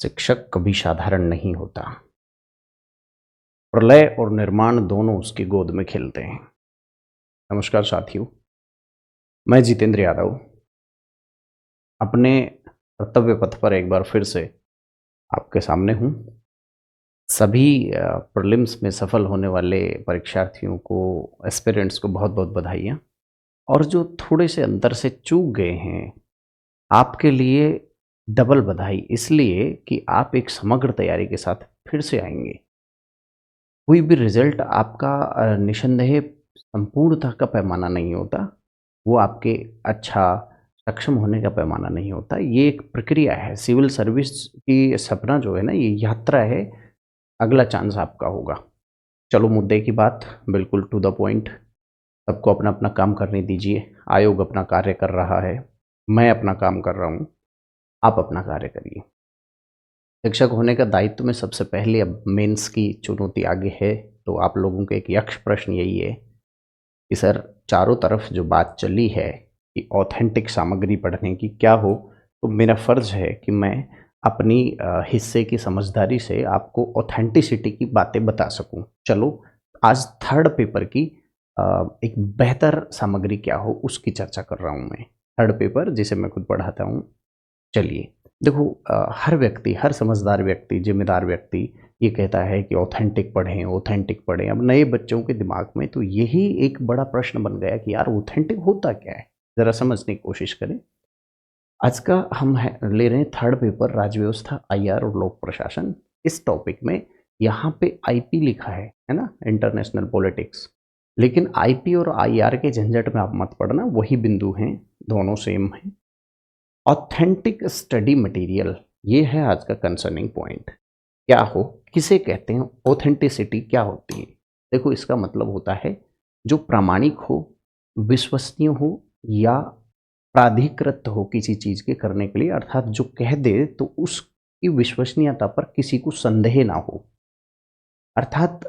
शिक्षक कभी साधारण नहीं होता। प्रलय और निर्माण दोनों उसकी गोद में खेलते हैं। नमस्कार साथियों, मैं जितेंद्र यादव अपने कर्तव्य पथ पर एक बार फिर से आपके सामने हूँ। सभी प्रीलिम्स में सफल होने वाले परीक्षार्थियों को, एस्पिरेंट्स को बहुत-बहुत बधाइयाँ। और जो थोड़े से अंतर से चूक गए हैं, आपके लिए डबल बधाई, इसलिए कि आप एक समग्र तैयारी के साथ फिर से आएँगे। कोई भी रिज़ल्ट आपका निसंदेह संपूर्णता का पैमाना नहीं होता। वो आपके अच्छा, सक्षम होने का पैमाना नहीं होता। ये एक प्रक्रिया है। सिविल सर्विस की सपना जो है ना, ये यात्रा है। अगला चांस आपका होगा। चलो मुद्दे की बात, बिल्कुल टू द पॉइंट। सबको अपना-अपना काम करने दीजिए। आयोग अपना कार्य कर रहा है। मैं अपना काम कर रहा हूँ। आप अपना कार्य करिए। शिक्षक होने का दायित्व में सबसे पहले अब मेंस की चुनौती आगे है, तो आप लोगों के एक यक्ष प्रश्न यही है कि सर, चारों तरफ जो बात चली है कि ऑथेंटिक सामग्री पढ़ने की क्या हो, तो मेरा फ़र्ज़ है कि मैं अपनी हिस्से की समझदारी से आपको ऑथेंटिसिटी की बातें बता सकूँ। चलो, आज थर्ड पेपर की एक बेहतर सामग्री क्या हो उसकी चर्चा कर रहा हूँ मैं। थर्ड पेपर जिसे मैं खुद पढ़ाता हूँ। चलिए, देखो, हर व्यक्ति, हर समझदार व्यक्ति, ज़िम्मेदार व्यक्ति ये कहता है कि ऑथेंटिक पढ़ें, ऑथेंटिक पढ़ें। अब नए बच्चों के दिमाग में तो यही एक बड़ा प्रश्न बन गया कि यार ऑथेंटिक होता क्या है? ज़रा समझने की कोशिश करें। आज का हम ले रहे हैं थर्ड पेपर, राज्य व्यवस्था, आईआर और लोक प्रशासन। इस टॉपिक में यहाँ पे आईपी लिखा है ना? International politics. लेकिन आईपी और आईआर के झंझट में आप मत पड़ना, वही बिंदु हैं, दोनों सेम हैं। ऑथेंटिक स्टडी मटेरियल, ये है आज का कंसर्निंग पॉइंट। क्या हो, किसे कहते हैं, ऑथेंटिसिटी क्या होती है? देखो, इसका मतलब होता है जो प्रामाणिक हो, विश्वसनीय हो या प्राधिकृत हो किसी चीज़ के करने के लिए, अर्थात जो कह दे तो उसकी विश्वसनीयता पर किसी को संदेह ना हो। अर्थात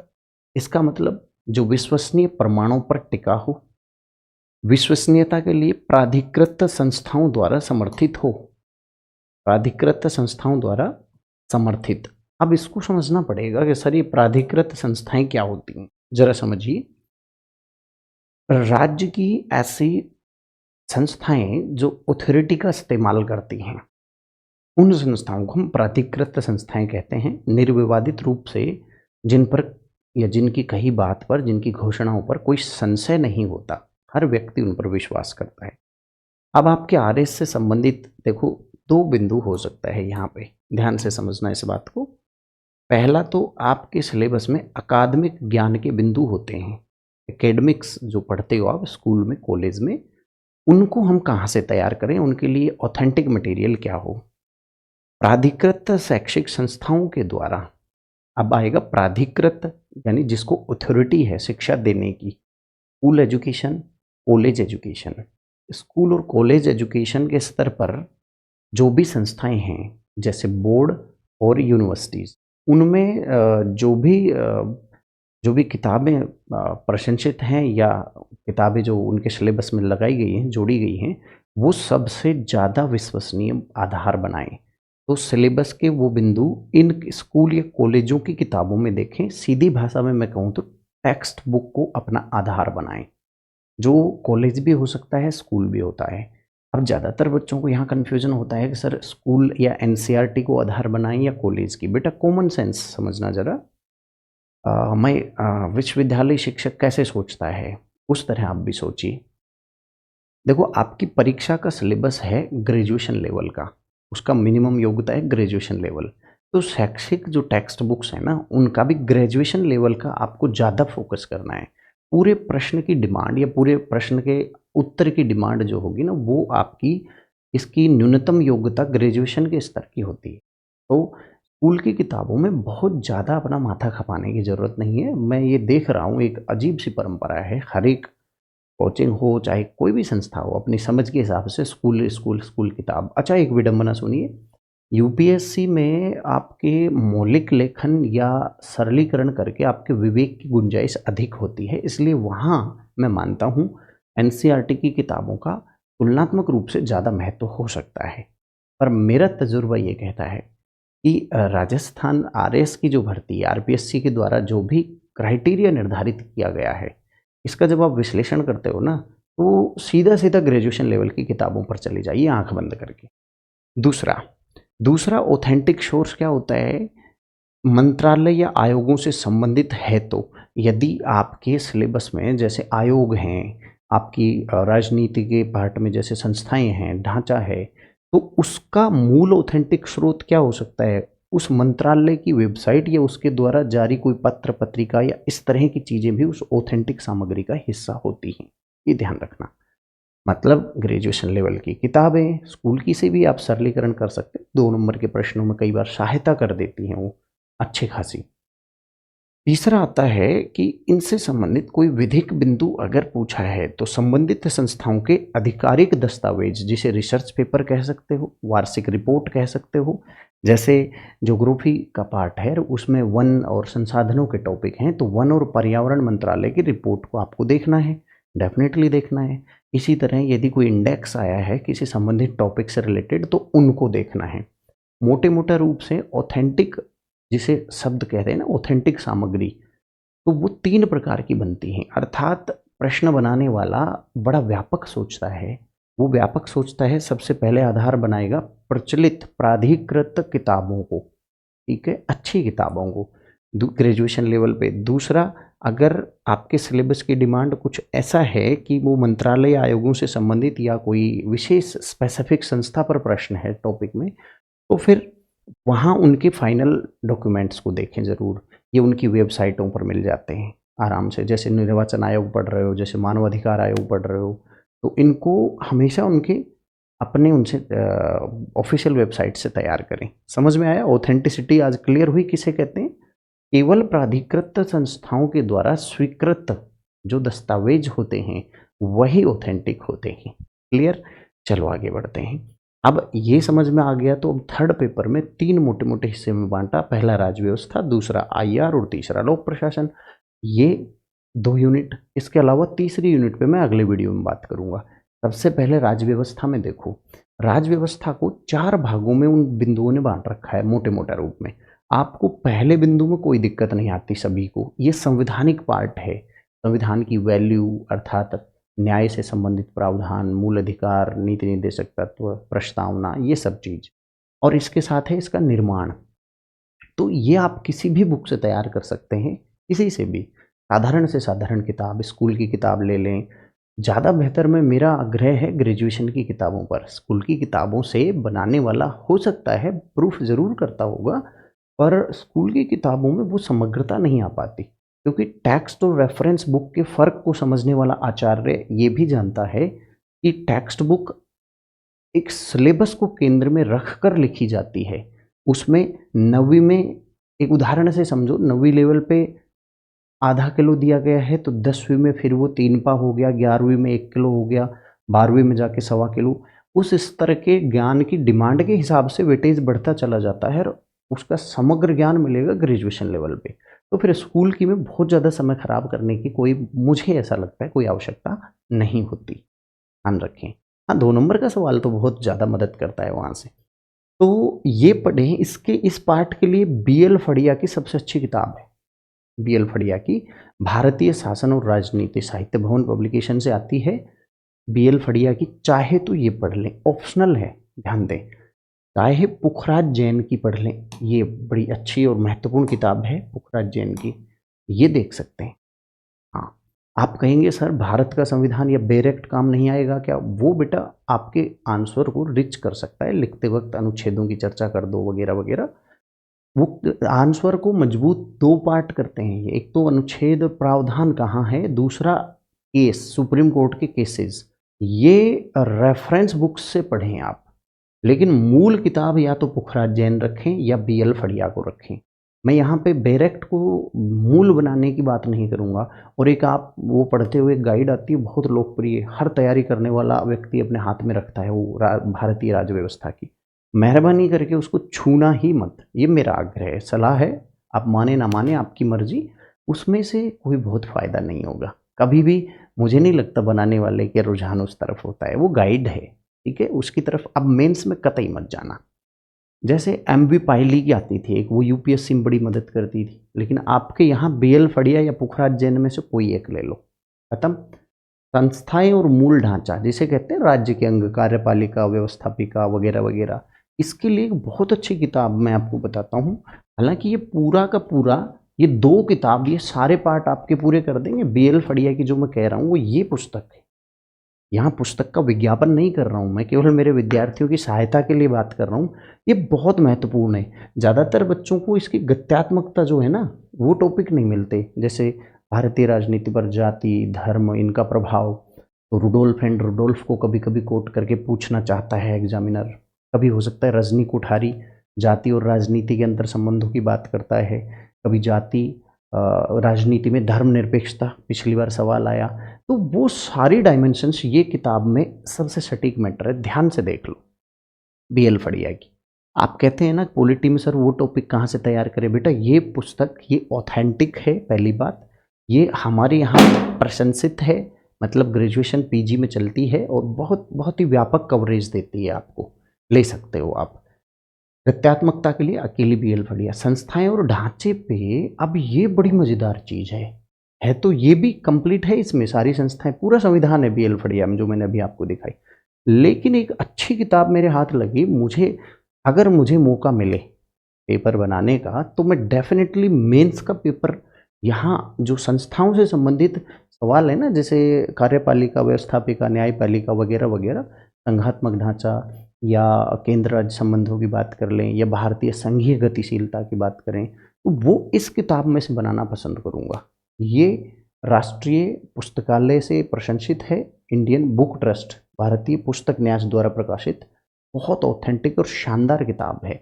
इसका मतलब जो विश्वसनीय प्रमाणों पर टिका हो, विश्वसनीयता के लिए प्राधिकृत संस्थाओं द्वारा समर्थित हो। प्राधिकृत संस्थाओं द्वारा समर्थित। अब इसको समझना पड़ेगा कि सर, ये प्राधिकृत संस्थाएं क्या होती हैं? जरा समझिए। राज्य की ऐसी संस्थाएं जो अथॉरिटी का इस्तेमाल करती हैं, उन संस्थाओं को हम प्राधिकृत संस्थाएं कहते हैं। निर्विवादित रूप से जिन पर या जिनकी कही बात पर, जिनकी घोषणाओं पर कोई संशय नहीं होता, हर व्यक्ति उन पर विश्वास करता है। अब आपके आरएस से संबंधित देखो, दो बिंदु हो सकता है यहाँ पे, ध्यान से समझना इस बात को। पहला तो आपके सिलेबस में अकादमिक ज्ञान के बिंदु होते हैं। एकेडमिक्स जो पढ़ते हो आप स्कूल में, कॉलेज में, उनको हम कहाँ से तैयार करें, उनके लिए ऑथेंटिक मटेरियल क्या हो? प्राधिकृत शैक्षिक संस्थाओं के द्वारा। अब आएगा प्राधिकृत, यानी जिसको अथॉरिटी है शिक्षा देने की। School education, college education. School और कॉलेज एजुकेशन के स्तर पर जो भी संस्थाएं हैं, जैसे बोर्ड और यूनिवर्सिटीज़, उनमें जो भी किताबें प्रशंसित हैं या किताबें जो उनके सिलेबस में लगाई गई हैं, जोड़ी गई हैं, वो सबसे ज़्यादा विश्वसनीय आधार बनाएं। तो सिलेबस के वो बिंदु इन स्कूल या कॉलेजों की किताबों में देखें। सीधी भाषा में मैं कहूँ तो टेक्स्ट बुक को अपना आधार बनाएं। जो कॉलेज भी हो सकता है, स्कूल भी होता है। अब ज़्यादातर बच्चों को यहाँ कन्फ्यूज़न होता है कि सर, स्कूल या एनसीईआरटी को आधार बनाएँ या कॉलेज की। बेटा, कॉमन सेंस समझना ज़रा। मैं विश्वविद्यालय शिक्षक कैसे सोचता है, उस तरह आप भी सोचिए। देखो, आपकी परीक्षा का सिलेबस है ग्रेजुएशन लेवल का, उसका मिनिमम योग्यता है ग्रेजुएशन लेवल। तो शैक्षिक जो टेक्स्ट बुक्स हैं ना, उनका भी ग्रेजुएशन लेवल का आपको ज़्यादा फोकस करना है। पूरे प्रश्न की डिमांड या पूरे प्रश्न के उत्तर की डिमांड जो होगी ना, वो आपकी इसकी न्यूनतम योग्यता ग्रेजुएशन के स्तर की होती है। तो स्कूल की किताबों में बहुत ज़्यादा अपना माथा खपाने की ज़रूरत नहीं है। मैं ये देख रहा हूँ, एक अजीब सी परंपरा है, हर एक कोचिंग हो चाहे कोई भी संस्था हो, अपनी समझ के हिसाब से स्कूल स्कूल स्कूल किताब। अच्छा, एक विडंबना सुनिए। यूपीएससी में आपके मौलिक लेखन या सरलीकरण करके आपके विवेक की गुंजाइश अधिक होती है, इसलिए वहाँ मैं मानता हूँ एनसीईआरटी की किताबों का तुलनात्मक रूप से ज़्यादा महत्व हो सकता है। पर मेरा तजुर्बा ये कहता है कि राजस्थान आरएएस की जो भर्ती है, आरपीएससी के द्वारा जो भी क्राइटेरिया निर्धारित किया गया है, इसका जब आप विश्लेषण करते हो ना, तो सीधा-सीधा ग्रेजुएशन लेवल की किताबों पर चले जाइए आँख बंद करके। दूसरा दूसरा ऑथेंटिक सोर्स क्या होता है? मंत्रालय या आयोगों से संबंधित है तो, यदि आपके सिलेबस में जैसे आयोग हैं, आपकी राजनीति के पार्ट में जैसे संस्थाएँ हैं, ढाँचा है, तो उसका मूल ऑथेंटिक स्रोत क्या हो सकता है? उस मंत्रालय की वेबसाइट या उसके द्वारा जारी कोई पत्र-पत्रिका या इस तरह की चीज़ें भी उस ऑथेंटिक सामग्री का हिस्सा होती हैं। ये ध्यान रखना। मतलब ग्रेजुएशन लेवल की किताबें, स्कूल की से भी आप सरलीकरण कर सकते हैं। 2 नंबर के प्रश्नों में कई बार सहायता कर देती हैं वो, अच्छी खासी। तीसरा आता है कि इनसे संबंधित कोई विधिक बिंदु अगर पूछा है, तो संबंधित संस्थाओं के आधिकारिक दस्तावेज, जिसे रिसर्च पेपर कह सकते हो, वार्षिक रिपोर्ट कह सकते हो। जैसे ज्योग्राफी का पार्ट है, उसमें वन और संसाधनों के टॉपिक हैं, तो वन और पर्यावरण मंत्रालय की रिपोर्ट को आपको देखना है, डेफ़िनेटली देखना है। इसी तरह यदि कोई इंडेक्स आया है किसी संबंधित टॉपिक से रिलेटेड, तो उनको देखना है। मोटे-मोटा रूप से ऑथेंटिक, जिसे शब्द कहते हैं ना ऑथेंटिक सामग्री, तो वो 3 प्रकार की बनती हैं। अर्थात प्रश्न बनाने वाला बड़ा व्यापक सोचता है। वो व्यापक सोचता है, सबसे पहले आधार बनाएगा प्रचलित प्राधिकृत किताबों को, ठीक है? अच्छी किताबों को ग्रेजुएशन लेवल पे। दूसरा, अगर आपके सिलेबस की डिमांड कुछ ऐसा है कि वो मंत्रालय आयोगों से संबंधित या कोई विशेष स्पेसिफिक संस्था पर प्रश्न है टॉपिक में, तो फिर वहाँ उनके फाइनल डॉक्यूमेंट्स को देखें ज़रूर। ये उनकी वेबसाइटों पर मिल जाते हैं आराम से। जैसे निर्वाचन आयोग पढ़ रहे हो, जैसे मानव अधिकार आयोग पढ़ रहे हो, तो इनको हमेशा उनके अपने उनसे ऑफ़िशियल वेबसाइट से तैयार करें। समझ में आया? ऑथेंटिसिटी आज क्लियर हुई किसे कहते हैं? केवल प्राधिकृत संस्थाओं के द्वारा स्वीकृत जो दस्तावेज होते हैं, वही ऑथेंटिक होते हैं। क्लियर? चलो आगे बढ़ते हैं। अब ये समझ में आ गया, तो अब थर्ड पेपर में 3 मोटे-मोटे हिस्से में बाँटा। पहला राज्य व्यवस्था, दूसरा आईआर और तीसरा लोक प्रशासन। ये 2 यूनिट, इसके अलावा तीसरी यूनिट पे मैं अगले वीडियो में बात करूँगा। सबसे पहले राज्य व्यवस्था में देखो, राज्य व्यवस्था को 4 भागों में उन बिंदुओं ने बाँट रखा है मोटे-मोटे रूप में। आपको पहले बिंदु में कोई दिक्कत नहीं आती सभी को, ये संवैधानिक पार्ट है। संविधान की वैल्यू अर्थात न्याय से संबंधित प्रावधान, मूल अधिकार, नीति निर्देशक तत्व, प्रस्तावना, ये सब चीज़। और इसके साथ है इसका निर्माण। तो ये आप किसी भी बुक से तैयार कर सकते हैं, किसी से भी। साधारण से साधारण किताब, स्कूल की किताब ले लें। ज़्यादा बेहतर में मेरा आग्रह है ग्रेजुएशन की किताबों पर। स्कूल की किताबों से बनाने वाला हो सकता है प्रूफ ज़रूर करता होगा, पर स्कूल की किताबों में वो समग्रता नहीं आ पाती, क्योंकि टेक्स्ट और रेफरेंस बुक के फ़र्क को समझने वाला आचार्य ये भी जानता है कि टेक्स्ट बुक एक सिलेबस को केंद्र में रख कर लिखी जाती है। उसमें 9वीं में, एक उदाहरण से समझो, 9वीं लेवल पे आधा किलो दिया गया है, तो 10वीं में फिर वो 3 पा हो गया, 11वीं में 1 किलो हो गया, 12वीं में जाके सवा किलो। उस स्तर के ज्ञान की डिमांड के हिसाब से वेटेज बढ़ता चला जाता है और उसका समग्र ज्ञान मिलेगा ग्रेजुएशन लेवल पे। तो फिर स्कूल की में बहुत ज़्यादा समय खराब करने की कोई, मुझे ऐसा लगता है, कोई आवश्यकता नहीं होती। ध्यान रखें। हाँ, 2 नंबर का सवाल तो बहुत ज़्यादा मदद करता है वहाँ से। तो ये पढ़ें, इसके इस पार्ट के लिए बीएल फड़िया की सबसे अच्छी किताब है। बीएल फड़िया की भारतीय शासन और राजनीति, साहित्य भवन पब्लिकेशन से आती है। बीएल फड़िया की चाहे तो ये पढ़ लें, ऑप्शनल है, ध्यान दें। चाहे पुखराज जैन की पढ़ लें, ये बड़ी अच्छी और महत्वपूर्ण किताब है पुखराज जैन की, ये देख सकते हैं। हाँ, आप कहेंगे सर भारत का संविधान या डायरेक्ट काम नहीं आएगा क्या? वो बेटा आपके आंसर को रिच कर सकता है, लिखते वक्त अनुच्छेदों की चर्चा कर दो वगैरह वगैरह। वो आंसर को मजबूत 2 पार्ट करते हैं ये। एक तो अनुच्छेद प्रावधान कहाँ है, दूसरा केस, सुप्रीम कोर्ट के केसेस। ये रेफरेंस बुक्स से पढ़ें आप। लेकिन मूल किताब या तो पुखराज जैन रखें या बीएल फड़िया को रखें। मैं यहाँ पे डायरेक्ट को मूल बनाने की बात नहीं करूँगा। और एक आप वो पढ़ते हुए गाइड आती है बहुत लोकप्रिय, हर तैयारी करने वाला व्यक्ति अपने हाथ में रखता है, वो भारतीय राज्य व्यवस्था की। मेहरबानी करके उसको छूना ही मत, ये मेरा आग्रह है, सलाह है। आप माने ना माने आपकी मर्जी, उसमें से कोई बहुत फ़ायदा नहीं होगा कभी भी। मुझे नहीं लगता बनाने वाले के रुझान उस तरफ होता है, वो गाइड है, ठीक है? उसकी तरफ अब मेंस में कतई मत जाना। जैसे एमवी पायली की आती थी एक, वो यूपीएससी में बड़ी मदद करती थी, लेकिन आपके यहाँ बीएल फड़िया या पुखराज जैन में से कोई एक ले लो, खत्म। संस्थाएं और मूल ढांचा जिसे कहते हैं राज्य के अंग, कार्यपालिका, व्यवस्थापिका वगैरह वगैरह, इसके लिए एक बहुत अच्छी किताब मैं आपको बताता हूँ। हालांकि ये पूरा का पूरा, ये 2 किताब, ये सारे पार्ट आपके पूरे कर देंगे। बीएल फड़िया की जो मैं कह रहा हूँ वो ये पुस्तक है। यहाँ पुस्तक का विज्ञापन नहीं कर रहा हूँ मैं, केवल मेरे विद्यार्थियों की सहायता के लिए बात कर रहा हूँ। ये बहुत महत्वपूर्ण है। ज़्यादातर बच्चों को इसकी गत्यात्मकता जो है ना, वो टॉपिक नहीं मिलते, जैसे भारतीय राजनीति पर जाति, धर्म, इनका प्रभाव। तो रुडोल्फ एंड रुडोल्फ को कभी कभी कोट करके पूछना चाहता है एग्जामिनर। कभी हो सकता है रजनी कोठारी जाति और राजनीति के अंतर संबंधों की बात करता है। कभी जाति राजनीति में धर्मनिरपेक्षता पिछली बार सवाल आया। तो वो सारी डायमेंशंस ये किताब में सबसे सटीक मैटर है, ध्यान से देख लो। बीएल फड़िया की, आप कहते हैं ना पॉलिटी में सर वो टॉपिक कहाँ से तैयार करें, बेटा ये पुस्तक ये ऑथेंटिक है। पहली बात, ये हमारे यहाँ प्रशंसित है, मतलब ग्रेजुएशन पीजी में चलती है और बहुत बहुत ही व्यापक कवरेज देती है, आपको ले सकते हो आप। गत्यात्मकता के लिए अकेली बीएल फड़िया। संस्थाएं और ढांचे पे, अब ये बड़ी मजेदार चीज है तो ये भी कंप्लीट है इसमें, सारी संस्थाएं, पूरा संविधान है बीएल फड़िया में जो मैंने अभी आपको दिखाई। लेकिन एक अच्छी किताब मेरे हाथ लगी, मुझे अगर मुझे मौका मिले पेपर बनाने का तो मैं डेफिनेटली मेंस का पेपर, यहाँ जो संस्थाओं से संबंधित सवाल है ना, जैसे कार्यपालिका, व्यवस्थापिका, न्यायपालिका वगैरह वगैरह, संघात्मक ढांचा या केंद्र राज्य संबंधों की बात कर लें या भारतीय संघीय गतिशीलता की बात करें, तो वो इस किताब में से बनाना पसंद करूँगा। ये राष्ट्रीय पुस्तकालय से प्रशंसित है, इंडियन बुक ट्रस्ट, भारतीय पुस्तक न्यास द्वारा प्रकाशित, बहुत ऑथेंटिक और शानदार किताब है।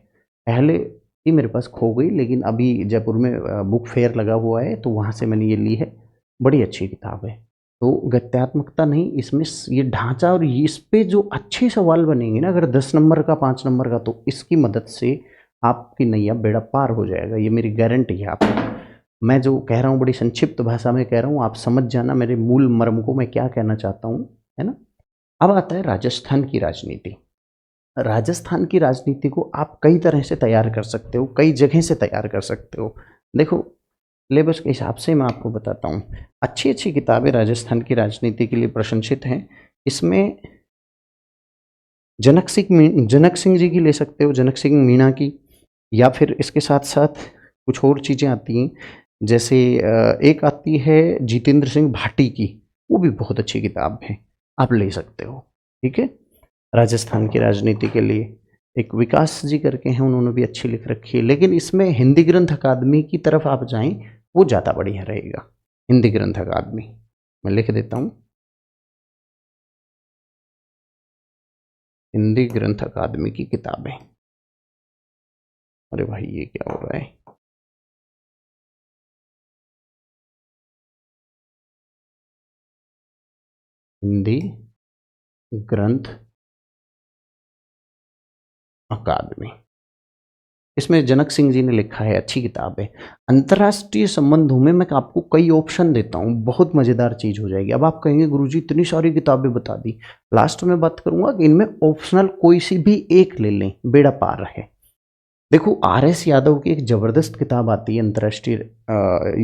पहले ही मेरे पास खो गई, लेकिन अभी जयपुर में बुक फेयर लगा हुआ है तो वहाँ से मैंने ये ली है। बड़ी अच्छी किताब है। तो गत्यात्मकता नहीं, इसमें ये ढांचा और इस पे जो अच्छे सवाल बनेंगे ना, अगर 10 नंबर का, 5 नंबर का, तो इसकी मदद से आपकी नैया बेड़ा पार हो जाएगा, ये मेरी गारंटी है आपको। मैं जो कह रहा हूँ बड़ी संक्षिप्त भाषा में कह रहा हूँ, आप समझ जाना मेरे मूल मर्म को, मैं क्या कहना चाहता हूँ, है ना। अब आता है राजस्थान की राजनीति। राजस्थान की राजनीति को आप कई तरह से तैयार कर सकते हो, कई जगह से तैयार कर सकते हो। देखो सिलेबस के हिसाब से मैं आपको बताता हूँ, अच्छी अच्छी किताबें राजस्थान की राजनीति के लिए प्रशंसित हैं। इसमें जनक सिंह जी की ले सकते हो, जनक सिंह मीणा की, या फिर इसके साथ साथ कुछ और चीज़ें आती हैं, जैसे एक आती है जितेंद्र सिंह भाटी की, वो भी बहुत अच्छी किताब है, आप ले सकते हो। ठीक है, राजस्थान की राजनीति के लिए एक विकास जी करके हैं, उन्होंने भी अच्छी लिख रखी है। लेकिन इसमें हिंदी ग्रंथ अकादमी की तरफ आप जाएं, वो ज़्यादा बढ़िया रहेगा। हिंदी ग्रंथ अकादमी मैं लिख देता हूँ, हिंदी ग्रंथ अकादमी की किताबें। अरे भाई ये क्या हो रहा है, हिंदी ग्रंथ अकादमी, इसमें जनक सिंह जी ने लिखा है, अच्छी किताब है। अंतर्राष्ट्रीय संबंधों में मैं आपको कई ऑप्शन देता हूँ, बहुत मज़ेदार चीज़ हो जाएगी। अब आप कहेंगे गुरुजी इतनी सारी किताबें बता दी, लास्ट में बात करूँगा कि इनमें ऑप्शनल कोई सी भी एक ले लें, बेड़ा पार रहे। देखो आर.एस. यादव की एक ज़बरदस्त किताब आती है अंतर्राष्ट्रीय,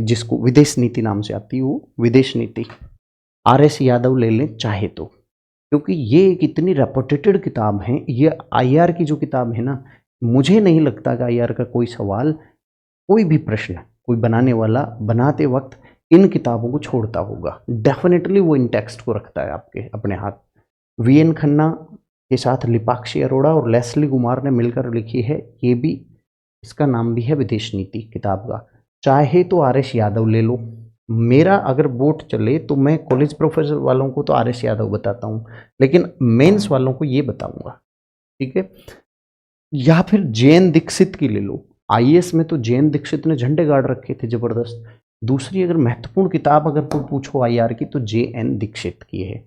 जिसको विदेश नीति नाम से आती है, वो विदेश नीति, आर.एस. यादव ले लें चाहे तो, क्योंकि ये एक इतनी रेपुटेटेड किताब है। ये आईआर की जो किताब है ना, मुझे नहीं लगता कि आईआर का कोई सवाल, कोई भी प्रश्न कोई बनाने वाला बनाते वक्त इन किताबों को छोड़ता होगा। डेफिनेटली वो इन टेक्स्ट को रखता है आपके अपने हाथ। वीएन खन्ना के साथ लिपाक्षी अरोड़ा और लेस्ली कुमार ने मिलकर लिखी है, ये भी, इसका नाम भी है विदेश नीति किताब का। चाहे तो आर.एस. यादव ले लो, मेरा अगर वोट चले तो मैं कॉलेज प्रोफेसर वालों को तो आर.एस. यादव बताता हूँ, लेकिन मेंस वालों को ये बताऊंगा। ठीक है, या फिर जैन दीक्षित की ले लो, आईएएस में तो जैन दीक्षित ने झंडे गाड़ रखे थे जबरदस्त। दूसरी अगर महत्वपूर्ण किताब अगर कोई पूछो आईआर की, तो जे.एन. दीक्षित की है,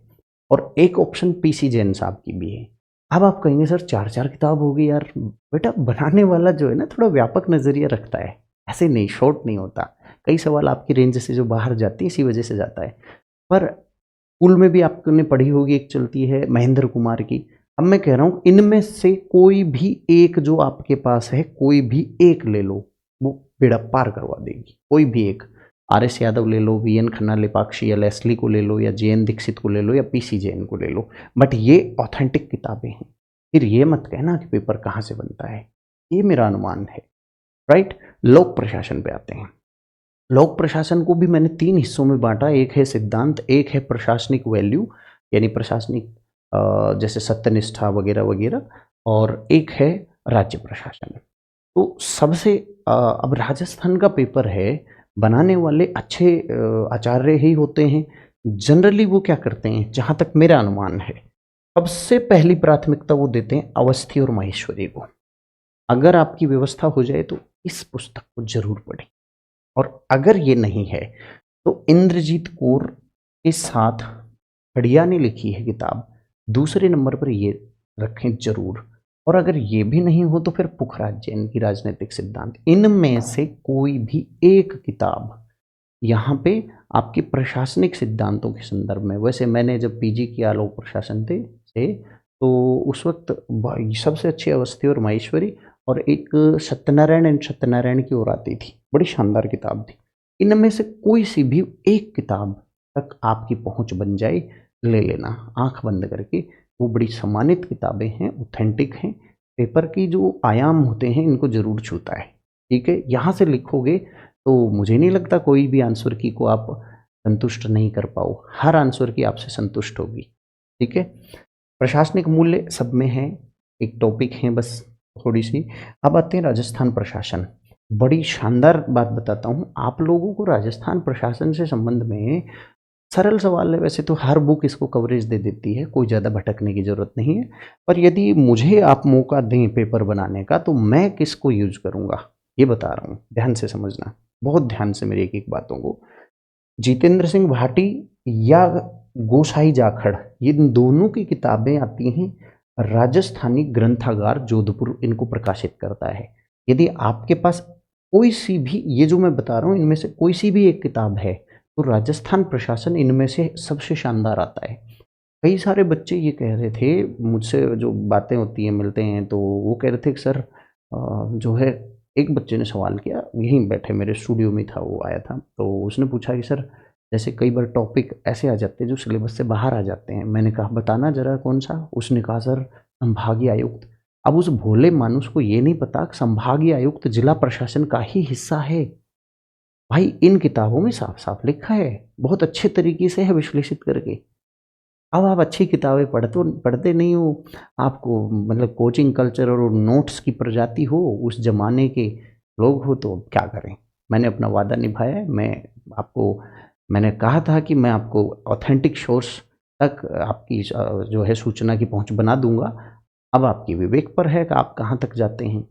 और एक ऑप्शन पीसी जैन साहब की भी है। अब आप कहेंगे सर 4-4 किताब होगी यार। बेटा बनाने वाला जो है ना, थोड़ा व्यापक नज़रिया रखता है, ऐसे नहीं शॉर्ट नहीं होता। कई सवाल आपकी रेंज से जो बाहर जाती है इसी वजह से जाता है। पर स्कूल में भी आपने पढ़ी होगी, एक चलती है महेंद्र कुमार की, अब मैं कह रहा हूँ इनमें से कोई भी एक जो आपके पास है, कोई भी एक ले लो, वो बेड़ा पार करवा देगी। कोई भी एक, आर एस यादव ले लो, वी एन खन्ना लेपाक्षी या लेस्ली को ले लो, या जे एन दीक्षित को ले लो, या पी सी जैन को ले लो, बट ये ऑथेंटिक किताबें हैं। फिर ये मत कहना कि पेपर कहाँ से बनता है, ये मेरा अनुमान है, राइट। लोक प्रशासन पे आते हैं। लोक प्रशासन को भी मैंने 3 हिस्सों में बांटा, एक है सिद्धांत, एक है प्रशासनिक वैल्यू यानी प्रशासनिक जैसे सत्यनिष्ठा वगैरह वगैरह, और एक है राज्य प्रशासन। तो सबसे अब राजस्थान का पेपर है, बनाने वाले अच्छे आचार्य ही होते हैं। जनरली वो क्या करते हैं, जहाँ तक मेरा अनुमान है, सबसे पहली प्राथमिकता वो देते हैं अवस्थी और माहेश्वरी को। अगर आपकी व्यवस्था हो जाए तो इस पुस्तक को जरूर पढ़ें, और अगर ये नहीं है तो इंद्रजीत कौर के साथ खड़िया ने लिखी है किताब, दूसरे नंबर पर ये रखें जरूर। और अगर ये भी नहीं हो तो फिर पुखराज जैन की राजनीतिक सिद्धांत, इनमें से कोई भी एक किताब यहाँ पे आपके प्रशासनिक सिद्धांतों के संदर्भ में। वैसे मैंने जब पीजी किया लोक प्रशासन से तो उस वक्त सबसे अच्छी अवस्थी और माहेश्वरी, और एक सत्यनारायण एंड सत्यनारायण की ओर आती थी, बड़ी शानदार किताब थी। इनमें से कोई सी भी एक किताब तक आपकी पहुंच बन जाए, ले लेना आंख बंद करके। वो बड़ी सम्मानित किताबें हैं, ऑथेंटिक हैं, पेपर की जो आयाम होते हैं इनको जरूर छूता है, ठीक है। यहाँ से लिखोगे तो मुझे नहीं लगता कोई भी आंसर की को आप संतुष्ट नहीं कर पाओ, हर आंसर की आपसे संतुष्ट होगी, ठीक है। प्रशासनिक मूल्य सब में है, एक टॉपिक है बस थोड़ी सी। अब आते हैं राजस्थान प्रशासन। बड़ी शानदार बात बताता हूँ आप लोगों को, राजस्थान प्रशासन से संबंध में सरल सवाल है, वैसे तो हर बुक इसको कवरेज दे देती है, कोई ज़्यादा भटकने की ज़रूरत नहीं है। पर यदि मुझे आप मौका दें पेपर बनाने का तो मैं किसको यूज करूँगा, ये बता रहा हूँ, ध्यान से समझना, बहुत ध्यान से मेरी एक एक बातों को। जितेंद्र सिंह भाटी या गोसाई जाखड़, ये दोनों की किताबें आती हैं, राजस्थानी ग्रंथागार जोधपुर इनको प्रकाशित करता है। यदि आपके पास कोई सी भी, ये जो मैं बता रहा हूँ इनमें से कोई सी भी एक किताब है, तो राजस्थान प्रशासन इनमें से सबसे शानदार आता है। कई सारे बच्चे ये कह रहे थे मुझसे, जो बातें होती हैं मिलते हैं तो वो कह रहे थे कि सर जो है, एक बच्चे ने सवाल किया, यहीं बैठे मेरे स्टूडियो में था, वो आया था, तो उसने पूछा कि सर जैसे कई बार टॉपिक ऐसे आ जाते हैं जो सिलेबस से बाहर आ जाते हैं। मैंने कहा बताना जरा कौन सा। उसने कहा सर संभागीय आयुक्त। अब उस भोले मानुस को ये नहीं पता कि संभागीय आयुक्त जिला प्रशासन का ही हिस्सा है। भाई इन किताबों में साफ साफ लिखा है, बहुत अच्छे तरीके से है विश्लेषित करके। अब आप अच्छी किताबें पढ़ते नहीं हो, आपको मतलब कोचिंग कल्चर और नोट्स की प्रजाति हो, उस जमाने के लोग हो, तो क्या करें। मैंने अपना वादा निभाया है। मैंने कहा था कि मैं आपको ऑथेंटिक सोर्स तक आपकी जो है सूचना की पहुंच बना दूंगा। अब आपकी विवेक पर है कि आप कहाँ तक जाते हैं।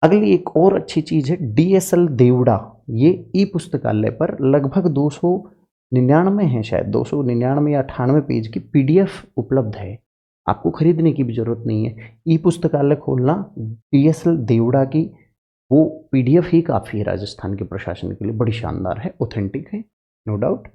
अगली एक और अच्छी चीज़ है DSL देवड़ा, ये ई पुस्तकालय पर लगभग 299 है, शायद 299 या 98 पेज की PDF उपलब्ध है। आपको खरीदने की भी जरूरत नहीं है, ई पुस्तकालय खोलना, DSL देवड़ा की वो PDF ही काफ़ी है राजस्थान के प्रशासन के लिए, बड़ी शानदार है, ऑथेंटिक है, नो डाउट।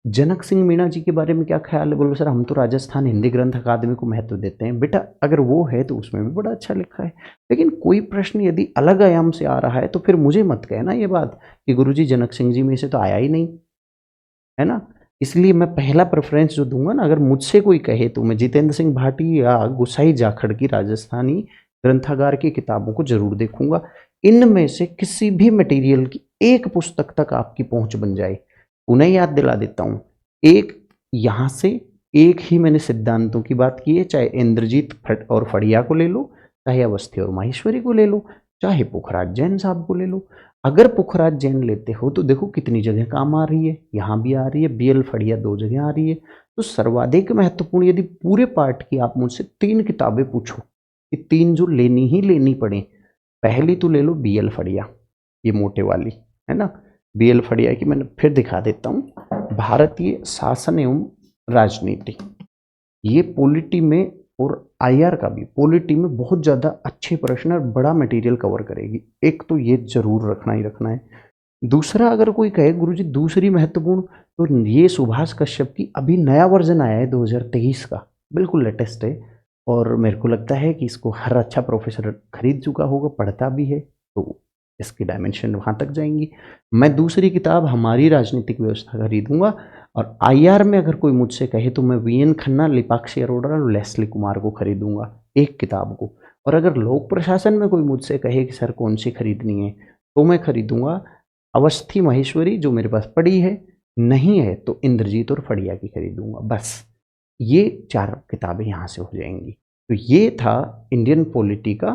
जनक सिंह मीणा जी के बारे में क्या ख्याल है? बोलो सर हम तो राजस्थान हिंदी ग्रंथ अकादमी को महत्व देते हैं। बेटा अगर वो है तो उसमें भी बड़ा अच्छा लिखा है, लेकिन कोई प्रश्न यदि अलग आयाम से आ रहा है तो फिर मुझे मत कहना ये बात कि गुरुजी जनक सिंह जी में से तो आया ही नहीं, है ना। इसलिए मैं पहला प्रेफरेंस जो दूंगा ना, अगर मुझसे कोई कहे तो मैं जितेंद्र सिंह भाटी या गुसाई जाखड़ की राजस्थानी ग्रंथागार की किताबों को जरूर देखूंगा। इनमें से किसी भी मटेरियल की एक पुस्तक तक आपकी पहुंच बन जाए। उन्हें याद दिला देता हूँ, एक यहाँ से एक ही मैंने सिद्धांतों की बात की है, चाहे इंद्रजीत और फड़िया को ले लो, चाहे अवस्थी और माहेश्वरी को ले लो, चाहे पुखराज जैन साहब को ले लो। अगर पुखराज जैन लेते हो तो देखो कितनी जगह काम आ रही है, यहाँ भी आ रही है, BL फड़िया 2 जगह आ रही है। तो सर्वाधिक महत्वपूर्ण, यदि पूरे पार्ट की आप मुझसे 3 किताबें पूछो कि 3 जो लेनी ही लेनी पड़े, पहली तो ले लो BL फड़िया, ये मोटे वाली है ना। BL फड़िया की मैंने फिर दिखा देता हूँ, भारतीय शासन एवं राजनीति, ये पॉलिटी में और IR का भी, पॉलिटी में बहुत ज़्यादा अच्छे प्रश्न और बड़ा मटेरियल कवर करेगी। एक तो ये जरूर रखना ही रखना है। दूसरा, अगर कोई कहे गुरुजी दूसरी महत्वपूर्ण, तो ये सुभाष कश्यप की अभी नया वर्जन आया है 2023 का, बिल्कुल लेटेस्ट है, और मेरे को लगता है कि इसको हर अच्छा प्रोफेसर खरीद चुका होगा, पढ़ता भी है, तो इसकी डायमेंशन वहाँ तक जाएंगी। मैं दूसरी किताब हमारी राजनीतिक व्यवस्था खरीदूंगा, और आईआर में अगर कोई मुझसे कहे तो मैं वीएन खन्ना, लिपाक्षी अरोड़ा और लेस्ली कुमार को खरीदूंगा, एक किताब को। और अगर लोक प्रशासन में कोई मुझसे कहे कि सर कौन सी खरीदनी है, तो मैं खरीदूंगा अवस्थी महेश्वरी, जो मेरे पास पड़ी है, नहीं है तो इंद्रजीत और फड़िया की खरीदूंगा। बस ये 4 किताबें यहाँ से हो जाएंगी। तो ये था इंडियन पॉलिटी का,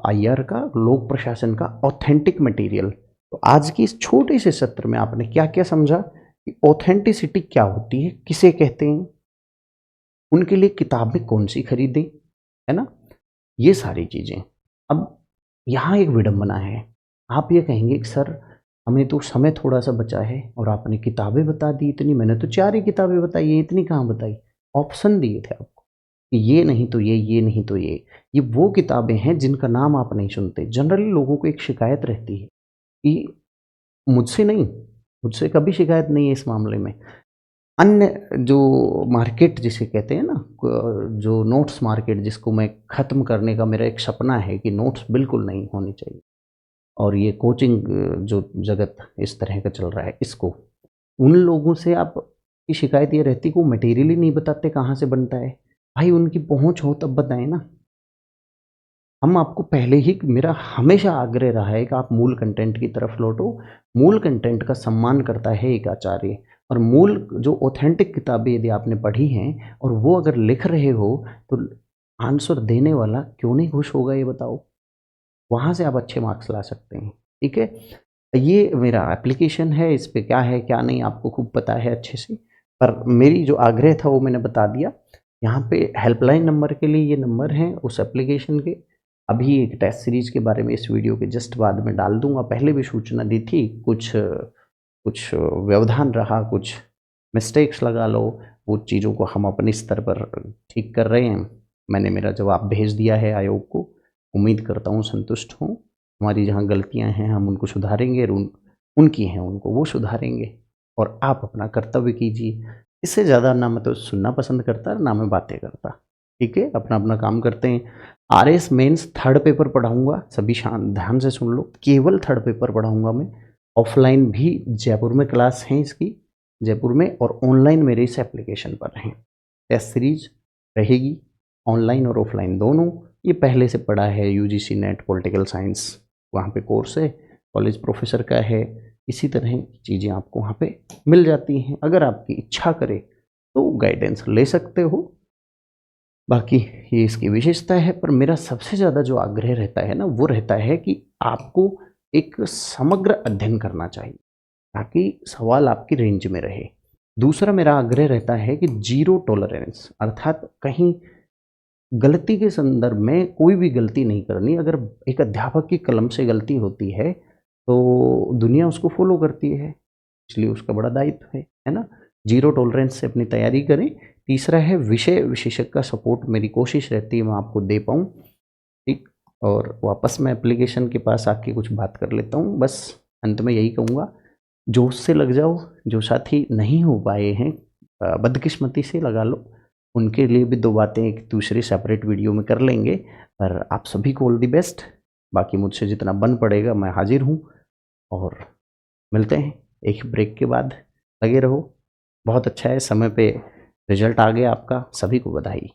आईआर का, लोक प्रशासन का ऑथेंटिक मटेरियल। तो आज की इस छोटे से सत्र में आपने क्या क्या समझा कि ऑथेंटिसिटी क्या होती है, किसे कहते हैं, उनके लिए किताबें कौन सी खरीदें, है ना, ये सारी चीज़ें। अब यहाँ एक विडंबना है, आप ये कहेंगे कि सर हमें तो समय थोड़ा सा बचा है और आपने किताबें बता दी इतनी, मैंने तो 4 ही किताबें बताई है, इतनी कहाँ बताई, ऑप्शन दिए थे आपको कि ये नहीं तो ये नहीं तो ये वो किताबें हैं जिनका नाम आप नहीं सुनते। जनरली लोगों को एक शिकायत रहती है कि मुझसे नहीं, मुझसे कभी शिकायत नहीं है इस मामले में, अन्य जो मार्केट जिसे कहते हैं ना, जो नोट्स मार्केट, जिसको मैं ख़त्म करने का मेरा एक सपना है कि नोट्स बिल्कुल नहीं होनी चाहिए, और ये कोचिंग जो जगत इस तरह का चल रहा है, इसको, उन लोगों से आप की शिकायत ये रहती कि वो मटेरियल ही नहीं बताते कहाँ से बनता है। भाई उनकी पहुँच हो तब बताएं ना। हम आपको पहले ही, मेरा हमेशा आग्रह रहा है कि आप मूल कंटेंट की तरफ लौटो। मूल कंटेंट का सम्मान करता है एक आचार्य, और मूल जो ऑथेंटिक किताबें यदि आपने पढ़ी हैं और वो अगर लिख रहे हो, तो आंसर देने वाला क्यों नहीं खुश होगा, ये बताओ। वहाँ से आप अच्छे मार्क्स ला सकते हैं। ठीक है, ये मेरा एप्लीकेशन है, इस पे क्या है क्या नहीं आपको खूब पता है अच्छे से, पर मेरी जो आग्रह था वो मैंने बता दिया। यहाँ पे हेल्पलाइन नंबर के लिए ये नंबर हैं उस एप्लीकेशन के। अभी एक टेस्ट सीरीज़ के बारे में इस वीडियो के जस्ट बाद में डाल दूँगा, पहले भी सूचना दी थी, कुछ कुछ व्यवधान रहा, कुछ मिस्टेक्स लगा लो, वो चीज़ों को हम अपने स्तर पर ठीक कर रहे हैं। मैंने मेरा जवाब भेज दिया है आयोग को, उम्मीद करता हूँ संतुष्ट हों। हमारी जहाँ गलतियाँ हैं हम उनको सुधारेंगे, और उनकी हैं उनको वो सुधारेंगे, और आप अपना कर्तव्य कीजिए। इससे ज़्यादा ना मैं तो सुनना पसंद करता, ना मैं बातें करता। ठीक है, अपना अपना काम करते हैं। आरएस मेंस 3rd पेपर पढ़ाऊँगा, सभी ध्यान से सुन लो, केवल 3rd पेपर पढ़ाऊँगा मैं। ऑफलाइन भी जयपुर में क्लास हैं इसकी, जयपुर में, और ऑनलाइन मेरे इस एप्लीकेशन पर हैं। टेस्ट सीरीज रहेगी ऑनलाइन और ऑफलाइन दोनों। ये पहले से पढ़ा है, यूजीसी नेट पॉलिटिकल साइंस वहाँ पे कोर्स है, कॉलेज प्रोफेसर का है। इसी तरह की चीज़ें आपको वहाँ पे मिल जाती हैं। अगर आपकी इच्छा करे तो गाइडेंस ले सकते हो, बाकी ये इसकी विशेषता है। पर मेरा सबसे ज़्यादा जो आग्रह रहता है ना, वो रहता है कि आपको एक समग्र अध्ययन करना चाहिए, ताकि सवाल आपकी रेंज में रहे। दूसरा मेरा आग्रह रहता है कि ज़ीरो टॉलरेंस, अर्थात कहीं गलती के संदर्भ में कोई भी गलती नहीं करनी। अगर एक अध्यापक की कलम से गलती होती है तो दुनिया उसको फॉलो करती है, इसलिए उसका बड़ा दायित्व है ना। ज़ीरो टॉलरेंस से अपनी तैयारी करें। तीसरा है विषय विशेषज्ञ का सपोर्ट, मेरी कोशिश रहती है मैं आपको दे पाऊँ। ठीक, और वापस मैं एप्लीकेशन के पास आके कुछ बात कर लेता हूँ। बस अंत में यही कहूँगा, जोश से लग जाओ। जो साथी नहीं हो पाए हैं, बदकिस्मती से लगा लो, उनके लिए भी 2 बातें एक दूसरे सेपरेट वीडियो में कर लेंगे। पर आप सभी को ऑल द बेस्ट। बाकी मुझसे जितना बन पड़ेगा मैं हाजिर हूँ, और मिलते हैं एक ब्रेक के बाद। लगे रहो, बहुत अच्छा है, समय पे रिजल्ट आ गया आपका, सभी को बधाई।